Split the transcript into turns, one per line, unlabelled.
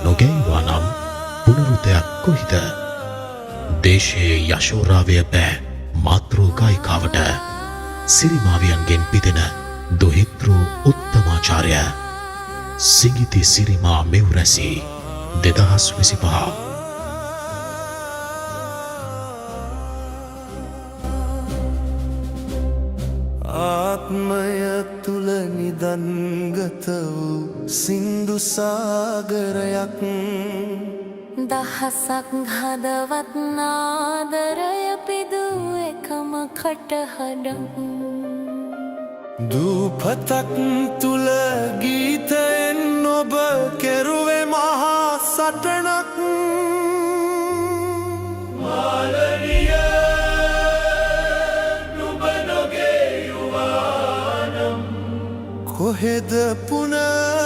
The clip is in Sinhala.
නොගැයුවා නම් පුනරුතයක් කොහිද? දේශයේ යශෝරාවය බෑ මාතෘ ගායිකාවට. සිරිමාවියන්ගෙන් පිදෙන දුහිතෘ උත්තමාචාර්ය සිඟිති සිරිමා මෙව්රැසි 2025.
ආත්මය තුල නිදන්ගත වූ සින්දු සාගරයක්
දහසක් හදවත් නාදරය පිදු එකම කටහඬක්
දූපතක් තුල ගීතයෙන් ඔබ කෙරුවේ මහා සටනක් මාලනිය නුඹ නොගේයුවානම් කොහෙද පුනර්